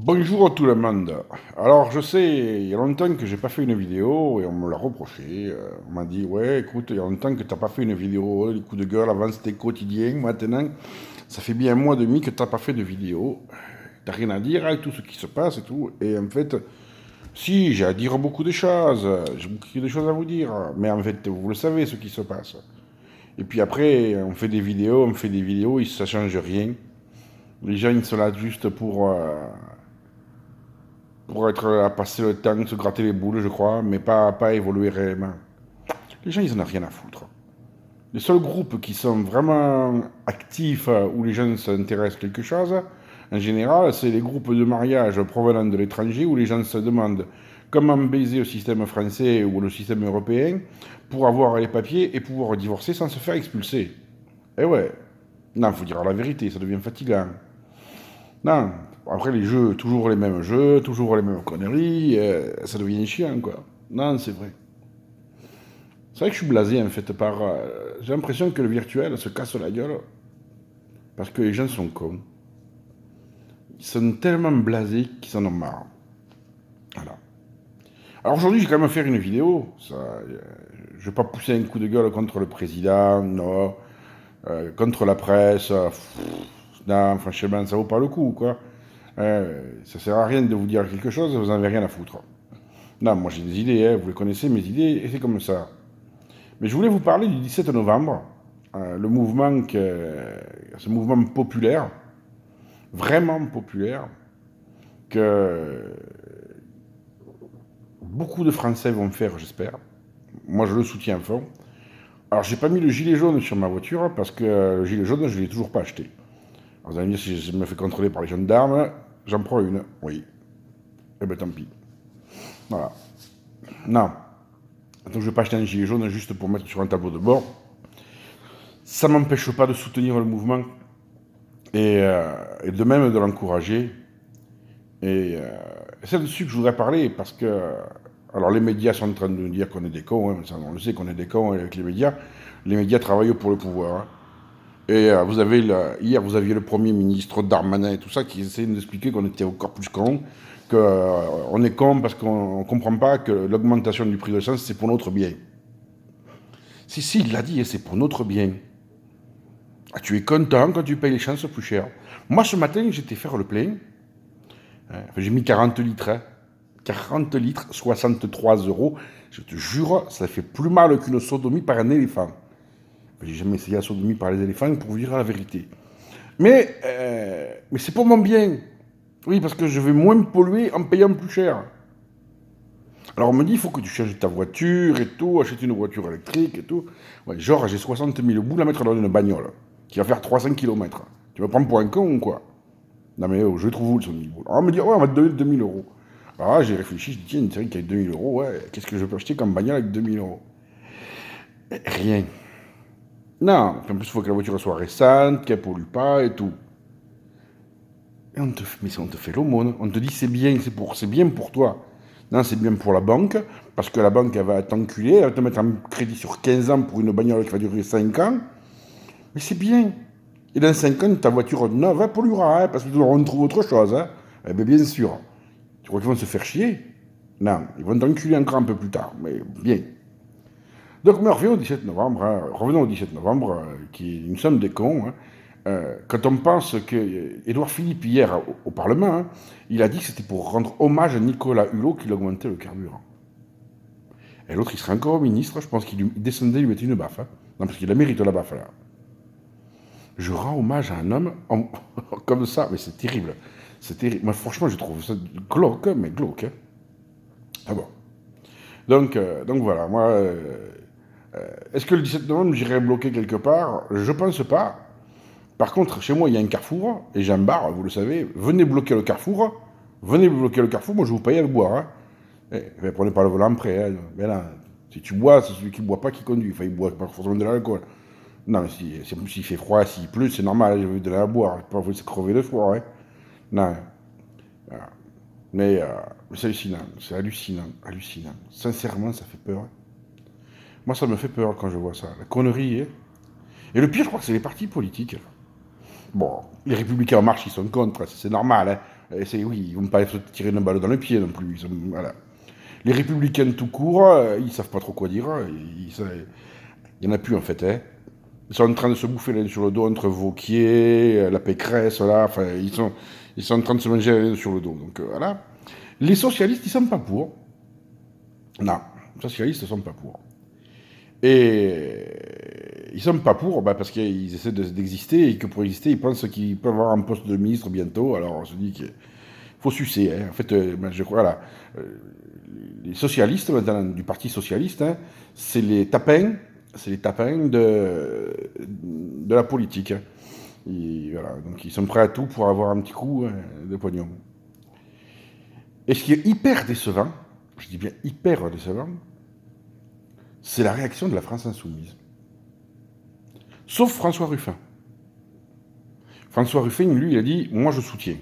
Bonjour tout le monde. Alors je sais, il y a longtemps que j'ai pas fait une vidéo et on me l'a reproché. On m'a dit ouais, écoute, il y a longtemps que t'as pas fait une vidéo. Les coups de gueule avant c'était quotidien. Maintenant, ça fait bien un mois et demi que t'as pas fait de vidéo. T'as rien à dire avec tout ce qui se passe et tout. Et en fait, si j'ai à dire beaucoup de choses, j'ai beaucoup de choses à vous dire. Mais en fait, vous le savez ce qui se passe. Et puis après, on fait des vidéos, et ça change rien. Les gens ils sont là juste pour être à passer le temps, se gratter les boules, je crois, mais pas évoluer réellement. Les gens, ils en ont rien à foutre. Les seuls groupes qui sont vraiment actifs, où les gens s'intéressent à quelque chose, en général, c'est les groupes de mariage provenant de l'étranger, où les gens se demandent comment baiser au système français ou le système européen pour avoir les papiers et pouvoir divorcer sans se faire expulser. Eh ouais, non, faut dire la vérité, ça devient fatigant. Non, après les jeux, toujours les mêmes jeux, toujours les mêmes conneries, ça devient chiant, quoi. Non, c'est vrai. C'est vrai que je suis blasé, en fait, par... j'ai l'impression que le virtuel se casse la gueule, parce que les gens sont cons. Ils sont tellement blasés qu'ils en ont marre. Voilà. Alors aujourd'hui, j'ai quand même faire une vidéo. Je vais pas pousser un coup de gueule contre le président, non. Contre la presse. Non, franchement, ça vaut pas le coup, quoi. Ça sert à rien de vous dire quelque chose, vous en avez rien à foutre. Non, moi j'ai des idées, hein, vous les connaissez, mes idées, et c'est comme ça. Mais je voulais vous parler du 17 novembre, ce mouvement populaire, vraiment populaire, que beaucoup de Français vont faire, j'espère. Moi je le soutiens à fond. Alors j'ai pas mis le gilet jaune sur ma voiture, parce que le gilet jaune, je ne l'ai toujours pas acheté. Alors, vous allez me dire, si je me fais contrôler par les gendarmes, j'en prends une, oui. Eh ben tant pis. Voilà. Non. Donc je ne vais pas acheter un gilet jaune juste pour mettre sur un tableau de bord. Ça ne m'empêche pas de soutenir le mouvement et de même de l'encourager. C'est là-dessus que je voudrais parler parce que, alors les médias sont en train de nous dire qu'on est des cons, hein, ça, on le sait qu'on est des cons avec les médias. Les médias travaillent pour le pouvoir. Hein. Hier, vous aviez le Premier ministre Darmanin et tout ça qui essayait de nous expliquer qu'on était encore plus cons, qu'on est cons parce qu'on ne comprend pas que l'augmentation du prix de l'essence, c'est pour notre bien. Si, il l'a dit, hein, c'est pour notre bien. Ah, tu es content quand tu payes l'essence plus cher. Moi, ce matin, j'étais faire le plein. J'ai mis 40 litres. Hein. 40 litres, 63 euros. Je te jure, ça fait plus mal qu'une sodomie par un éléphant. J'ai jamais essayé la sodomie par les éléphants pour vous dire la vérité. Mais c'est pour mon bien. Oui, parce que je vais moins polluer en payant plus cher. Alors on me dit, il faut que tu changes ta voiture et tout, achète une voiture électrique et tout. Ouais, genre, j'ai 60 000 boules à mettre dans une bagnole qui va faire 300 km. Tu me prends pour un con ou quoi? Non mais je trouve où le 100 000 boules? Alors on me dit, ouais, on va te donner 2000 euros. Alors là, j'ai réfléchi, je dis, tiens, c'est vrai qu'avec 2000 euros, ouais, qu'est-ce que je peux acheter comme bagnole avec 2000 euros? Rien. Non, en plus, il faut que la voiture soit récente, qu'elle pollue pas et tout. Et on te fait l'aumône. On te dit c'est bien pour toi. Non, c'est bien pour la banque, parce que la banque, elle va t'enculer, elle va te mettre en crédit sur 15 ans pour une bagnole qui va durer 5 ans. Mais c'est bien. Et dans 5 ans, ta voiture neuve, elle polluera, hein, parce qu'on trouve autre chose. Hein. Eh bien, bien sûr. Tu crois qu'ils vont se faire chier? Non, ils vont t'enculer encore un peu plus tard, mais bien. Donc, mais revenons au 17 novembre, hein, revenons au 17 novembre, qui nous sommes des cons. Hein. Quand on pense que Édouard Philippe, hier, au Parlement, hein, il a dit que c'était pour rendre hommage à Nicolas Hulot qu'il augmentait le carburant. Et l'autre, il serait encore ministre, je pense qu'il descendait, il lui mettait une baffe. Hein. Non, parce qu'il la mérite, la baffe, là. Je rends hommage à un homme comme ça, mais c'est terrible. C'est terrible. Moi, franchement, je trouve ça glauque, mais glauque. Hein. Ah bon. Donc voilà, moi, est-ce que le 17 novembre, j'irai bloquer quelque part? Je pense pas. Par contre, chez moi, il y a un carrefour, et j'ai un bar, vous le savez. Venez bloquer le carrefour. Venez bloquer le carrefour, moi je vous paye à le boire. Hein. Prenez pas le volant après. Hein. Mais là, si tu bois, c'est celui qui ne boit pas qui conduit. Enfin, il boit pas forcément de l'alcool. Non, mais s'il fait froid, s'il pleut, c'est normal, je veux de la boire. Pas vous se crever de froid. Hein. Non. Voilà. Mais c'est hallucinant. C'est hallucinant. Hallucinant. Sincèrement, ça fait peur. Hein. Moi, ça me fait peur quand je vois ça. La connerie. Hein. Et le pire, je crois que c'est les partis politiques. Bon, les Républicains en marche, ils sont contre, c'est normal. Hein. Oui, ils vont pas se tirer une balle dans le pied non plus. Voilà. Les républicains tout court, ils savent pas trop quoi dire. Il y en a plus en fait. Hein. Ils sont en train de se bouffer l'un sur le dos entre Wauquiez, la Pécresse, là. Enfin, ils sont en train de se manger l'un sur le dos. Donc voilà. Les socialistes, ils sont pas pour. Non, les socialistes ne sont pas pour. Et ils sont pas pour parce qu'ils essaient d'exister et que pour exister, ils pensent qu'ils peuvent avoir un poste de ministre bientôt. Alors on se dit qu'il faut sucer. Hein. En fait, je crois, là, les socialistes, maintenant, du Parti socialiste, hein, c'est les tapins de la politique. Hein. Voilà, donc ils sont prêts à tout pour avoir un petit coup de pognon. Et ce qui est hyper décevant, je dis bien hyper décevant, c'est la réaction de la France insoumise. Sauf François Ruffin. François Ruffin, lui, il a dit « Moi, je soutiens. »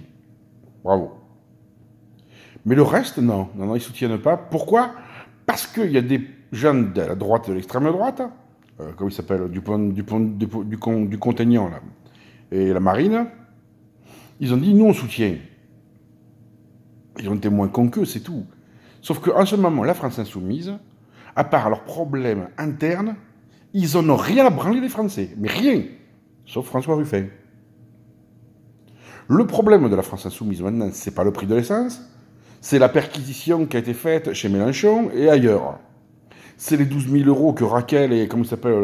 Bravo. Mais le reste, non. Non, ils ne soutiennent pas. Pourquoi? Parce qu'il y a des gens de la droite, de l'extrême droite, comment il s'appelle, du Contaignan, là, et la Marine, ils ont dit « Nous, on soutient. » Ils ont été moins cons qu'eux, c'est tout. Sauf qu'en ce moment, la France insoumise, à part leurs problèmes internes, ils en ont rien à branler les Français. Mais rien. Sauf François Ruffin. Le problème de la France insoumise maintenant, c'est pas le prix de l'essence, c'est la perquisition qui a été faite chez Mélenchon et ailleurs. C'est les 12 000 euros que Raquel et, comment il s'appelle,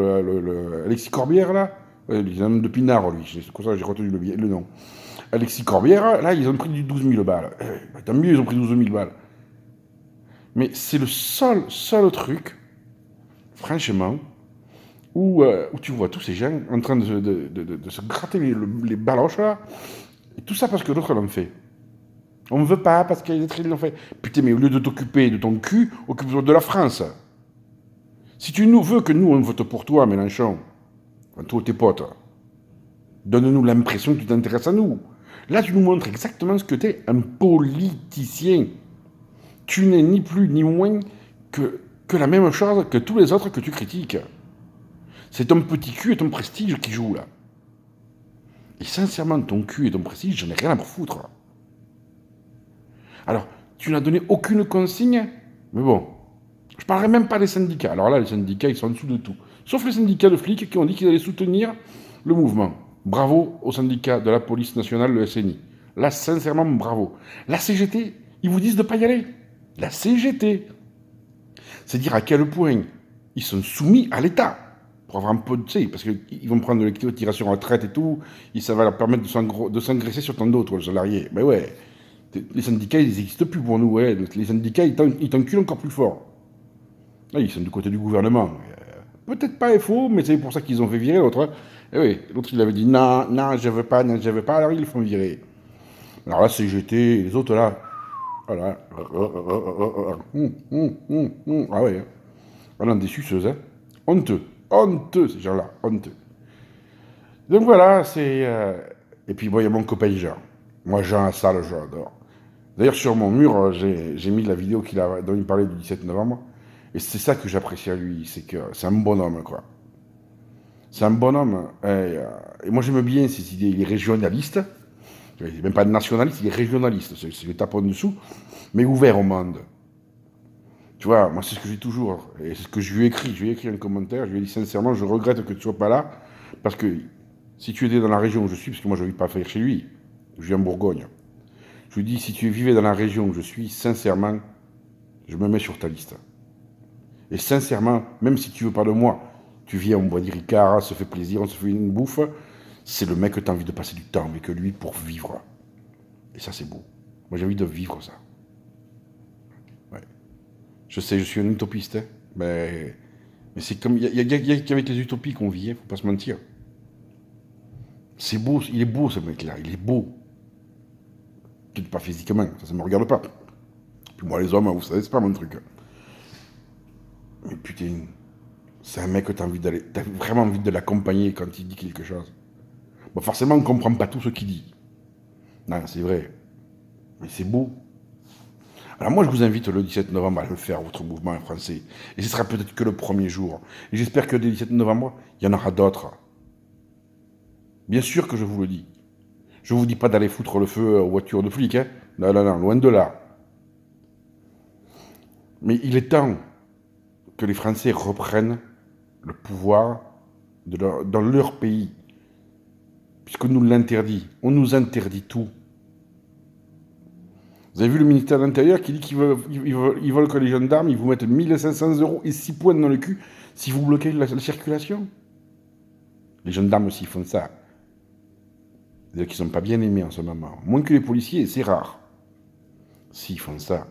Alexis Corbière, là, il a un nom de Pinard, lui, c'est pour ça que j'ai retenu le nom. Alexis Corbière, là, ils ont pris du 12 000 balles. Tant mieux, ils ont pris 12 000 balles. Mais c'est le seul truc, franchement, où tu vois tous ces gens en train de se gratter les baloches, là, et tout ça parce que d'autres l'ont fait. On ne veut pas parce qu'il y a des traits qui l'ont fait. Putain, mais au lieu de t'occuper de ton cul, occupe-toi de la France. Si tu nous veux que nous, on vote pour toi, Mélenchon, enfin, toi et tes potes, donne-nous l'impression que tu t'intéresses à nous. Là, tu nous montres exactement ce que tu es, un politicien. Tu n'es ni plus ni moins que la même chose que tous les autres que tu critiques. C'est ton petit cul et ton prestige qui jouent là. Et sincèrement, ton cul et ton prestige, j'en ai rien à me foutre. Alors, tu n'as donné aucune consigne, mais bon, je ne parlerai même pas des syndicats. Alors là, les syndicats, ils sont en dessous de tout. Sauf les syndicats de flics qui ont dit qu'ils allaient soutenir le mouvement. Bravo aux syndicats de la police nationale, le SNI. Là, sincèrement, bravo. La CGT, ils vous disent de ne pas y aller. La CGT. C'est dire à quel point ils sont soumis à l'État. Pour avoir un peu de... Tu sais, parce qu'ils vont prendre de l'équitation en retraite et tout, et ça va leur permettre de s'engraisser sur tant d'autres, le salarié. Ben ouais, les syndicats, ils n'existent plus pour nous. Ouais. Les syndicats, ils t'enculent encore plus fort. Là, ils sont du côté du gouvernement. Peut-être pas FO, mais c'est pour ça qu'ils ont fait virer l'autre. Et oui, l'autre, il avait dit non, non, je veux pas, non, je veux pas, alors ils le font virer. Alors là, CGT, les autres là, voilà. Ah ouais, voilà, des suceuses, hein. Honteux. Honteux, ces gens-là, honteux. Donc voilà, c'est... Et puis, bon, il y a mon copain Jean. Moi, Jean Salle, j'adore. D'ailleurs, sur mon mur, j'ai mis la vidéo dont il parlait du 17 novembre. Et c'est ça que j'apprécie à lui, c'est que c'est un bonhomme, quoi. C'est un bonhomme. Et moi, j'aime bien ses idées. Il est régionaliste. Il n'est même pas nationaliste, il est régionaliste. C'est le tapon dessous, mais ouvert au monde. Tu vois, moi, c'est ce que j'ai toujours. Et c'est ce que je lui ai écrit. Je lui ai écrit un commentaire. Je lui ai dit sincèrement, je regrette que tu ne sois pas là. Parce que si tu étais dans la région où je suis, parce que moi, je ne vis pas faire chez lui, je vis en Bourgogne. Je lui dis, si tu vivais dans la région où je suis, sincèrement, je me mets sur ta liste. Et sincèrement, même si tu veux pas de moi, tu viens, on boit des Ricard, on se fait plaisir, on se fait une bouffe, c'est le mec que tu as envie de passer du temps avec lui pour vivre. Et ça, c'est beau. Moi, j'ai envie de vivre ça. Ouais. Je sais, je suis un utopiste, hein, mais c'est comme... Il y a qu'avec les utopies qu'on vit, faut pas se mentir. C'est beau, il est beau ce mec-là, il est beau. Peut-être pas physiquement, ça me regarde pas. Puis moi, les hommes, vous savez, c'est pas mon truc. Mais putain, c'est un mec que t'as vraiment envie de l'accompagner quand il dit quelque chose. Bon, forcément, on ne comprend pas tout ce qu'il dit. Non, c'est vrai. Mais c'est beau. Alors moi, je vous invite le 17 novembre à le faire, votre mouvement français. Et ce sera peut-être que le premier jour. Et j'espère que le 17 novembre, il y en aura d'autres. Bien sûr que je vous le dis. Je ne vous dis pas d'aller foutre le feu aux voitures de flics, hein. Non, non, non, loin de là. Mais il est temps que les Français reprennent le pouvoir dans leur pays. Puisqu'on nous l'interdit. On nous interdit tout. Vous avez vu le ministère de l'Intérieur qui dit qu'ils veulent que les gendarmes ils vous mettent 1500 € et 6 points dans le cul si vous bloquez la circulation. Les gendarmes aussi font ça. C'est-à-dire qu'ils ne sont pas bien aimés en ce moment. Moins que les policiers, c'est rare. S'ils font ça,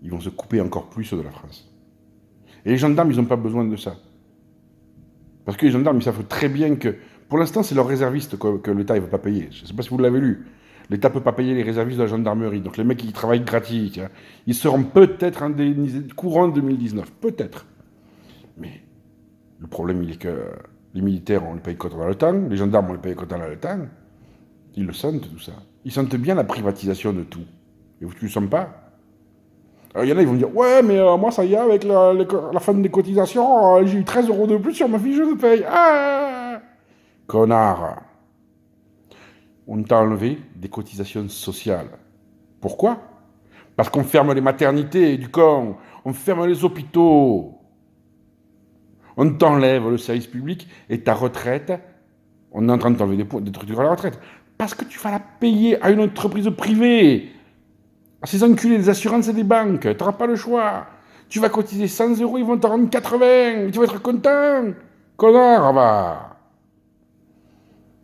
ils vont se couper encore plus de la France. Et les gendarmes, ils n'ont pas besoin de ça. Parce que les gendarmes, ils savent très bien que, pour l'instant, c'est leurs réservistes que l'État ne veut pas payer. Je ne sais pas si vous l'avez lu. L'État ne peut pas payer les réservistes de la gendarmerie. Donc les mecs qui travaillent gratis, ils seront peut-être indemnisés courant 2019. Peut-être. Mais le problème, il est que les militaires, on les paye quand on a le temps. Les gendarmes, on les paye quand on a le temps. Ils le sentent, tout ça. Ils sentent bien la privatisation de tout. Et vous ne le sentez pas? Alors, il y en a, ils vont dire, ouais, mais moi, ça y est, avec la fin des cotisations, j'ai eu 13 € de plus sur ma fiche de paye. Ah, connard. On t'a enlevé des cotisations sociales. Pourquoi? Parce qu'on ferme les maternités, du con. On ferme les hôpitaux. On t'enlève le service public et ta retraite, on est en train de t'enlever des trucs à la retraite. Parce que tu vas la payer à une entreprise privée. À ces enculés des assurances et des banques. Tu n'auras pas le choix. Tu vas cotiser 100 €, ils vont te rendre 80. Tu vas être content. Connard, va.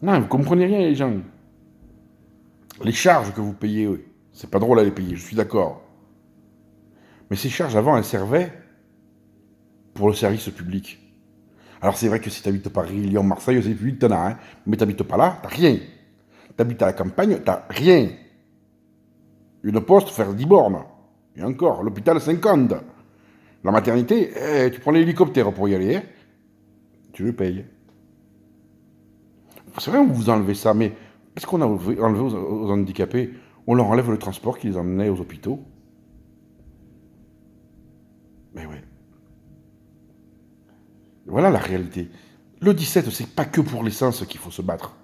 Non, vous comprenez rien, les gens. Les charges que vous payez, oui, c'est pas drôle à les payer, je suis d'accord. Mais ces charges, avant, elles servaient pour le service public. Alors c'est vrai que si tu habites Paris, Lyon, Marseille, c'est plus vite, t'en as, hein. Mais tu n'habites pas là, t'as rien. Tu habites à la campagne, t'as rien. Une poste, faire 10 bornes. Et encore, l'hôpital, 50. La maternité, tu prends l'hélicoptère pour y aller, hein. Tu le payes. C'est vrai, on vous enlevez ça, mais qu'est-ce qu'on a enlevé aux handicapés? On leur enlève le transport qui les emmenait aux hôpitaux. Mais ouais. Voilà la réalité. Le 17, c'est pas que pour l'essence qu'il faut se battre.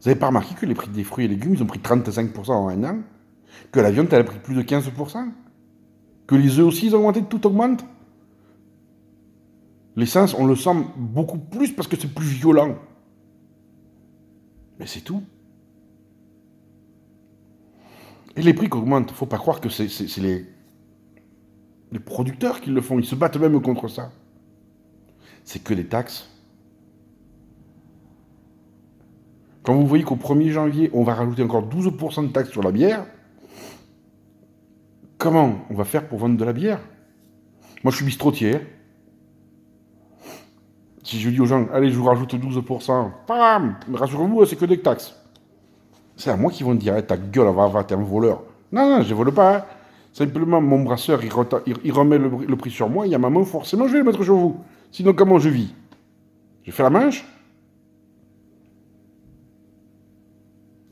Vous n'avez pas remarqué que les prix des fruits et légumes, ils ont pris 35% en un an? Que la viande, elle a pris plus de 15%? Que les œufs aussi, ils ont augmenté, tout augmente? L'essence, on le sent beaucoup plus parce que c'est plus violent. Mais c'est tout. Et les prix qui augmentent, faut pas croire que c'est les producteurs qui le font. Ils se battent même contre ça. C'est que les taxes. Quand vous voyez qu'au 1er janvier, on va rajouter encore 12% de taxes sur la bière, comment on va faire pour vendre de la bière? Moi, je suis bistrotier. Si je dis aux gens, allez, je vous rajoute 12%, bam, rassurez-vous, c'est que des taxes. C'est à moi qu'ils vont dire, ta gueule, va, t'es un voleur. Non, non, je ne vole pas. Hein. Simplement, mon brasseur, il remet le prix sur moi, il y a ma main, forcément, je vais le mettre sur vous. Sinon, comment je vis? Je fais la manche?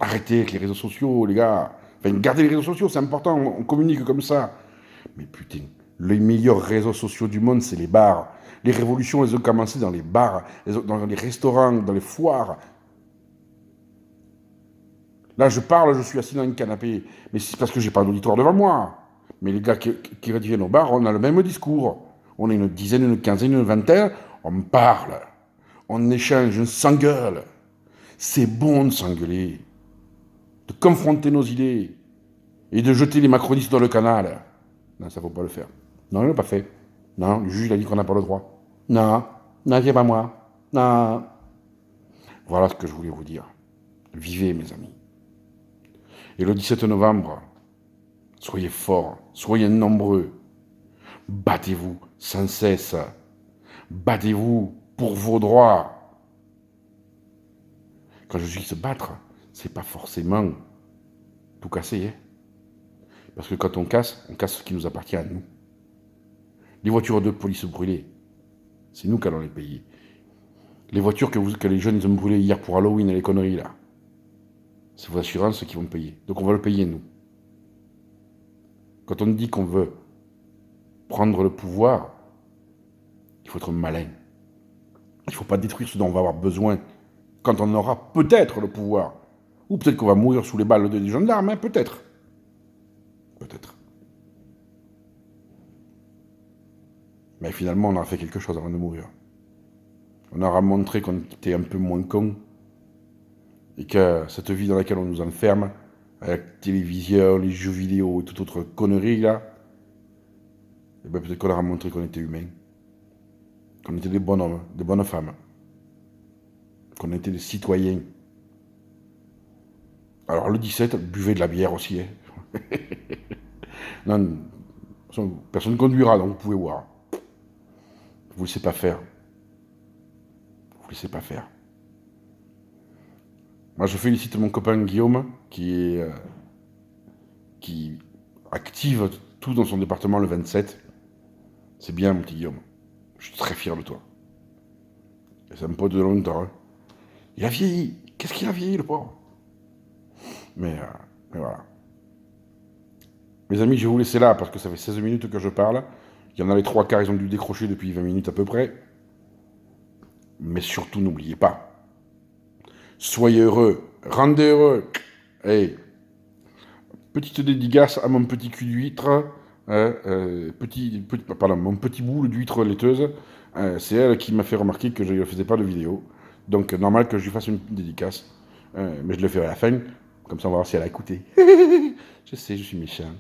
Arrêtez avec les réseaux sociaux, les gars. Enfin, gardez les réseaux sociaux, c'est important, on communique comme ça. Mais putain, les meilleurs réseaux sociaux du monde, c'est les bars. Les révolutions, elles ont commencé dans les bars, dans les restaurants, dans les foires. Là, je parle, je suis assis dans un canapé. Mais c'est parce que j'ai pas d'auditoire devant moi. Mais les gars qui viennent au bar, on a le même discours. On est une dizaine, une quinzaine, une vingtaine. On parle. On échange, on s'engueule. C'est bon de s'engueuler. De confronter nos idées. Et de jeter les macronistes dans le canal. Non, ça ne faut pas le faire. Non, il ne l'a pas fait. Non, le juge il a dit qu'on n'a pas le droit. Non, non, c'est pas moi. Non. Voilà ce que je voulais vous dire. Vivez, mes amis. Et le 17 novembre, soyez forts, soyez nombreux. Battez-vous sans cesse. Battez-vous pour vos droits. Quand je dis se battre, c'est pas forcément tout casser. Hein. Parce que quand on casse ce qui nous appartient à nous. Les voitures de police brûlées, c'est nous qui allons les payer. Les voitures que les jeunes ils ont brûlées hier pour Halloween et les conneries là, c'est vos assurances qui vont payer. Donc on va le payer nous. Quand on dit qu'on veut prendre le pouvoir, il faut être malin. Il ne faut pas détruire ce dont on va avoir besoin Quand on aura peut-être le pouvoir. Ou peut-être qu'on va mourir sous les balles des gendarmes, hein, peut-être. Peut-être. Mais finalement, on aura fait quelque chose avant de mourir. On aura montré qu'on était un peu moins con. Et que cette vie dans laquelle on nous enferme, avec la télévision, les jeux vidéo et toute autre connerie, là, et ben peut-être qu'on aura montré qu'on était humain. Qu'on était des bonhommes, des bonnes femmes. Qu'on était des citoyens. Alors le 17, buvez de la bière aussi. Hein. Non, personne ne conduira, donc vous pouvez boire. Vous ne laissez pas faire. Vous ne laissez pas faire. Moi, je félicite mon copain Guillaume qui active tout dans son département le 27. C'est bien, mon petit Guillaume. Je suis très fier de toi. Et c'est un pote de longtemps. Hein. Il a vieilli. Qu'est-ce qu'il a vieilli, le pauvre. Mais voilà. Mes amis, je vais vous laisser là parce que ça fait 16 minutes que je parle. Il y en a les 3 quarts, ils ont dû décrocher depuis 20 minutes à peu près. Mais surtout, n'oubliez pas. Soyez heureux. Rendez heureux. Hey, petite dédicace à mon petit cul d'huître. Mon petit boule d'huître laiteuse. C'est elle qui m'a fait remarquer que je ne faisais pas de vidéo. Donc, normal que je lui fasse une dédicace. Mais je le ferai à la fin. Comme ça, on va voir si elle a écouté. Je sais, je suis méchant.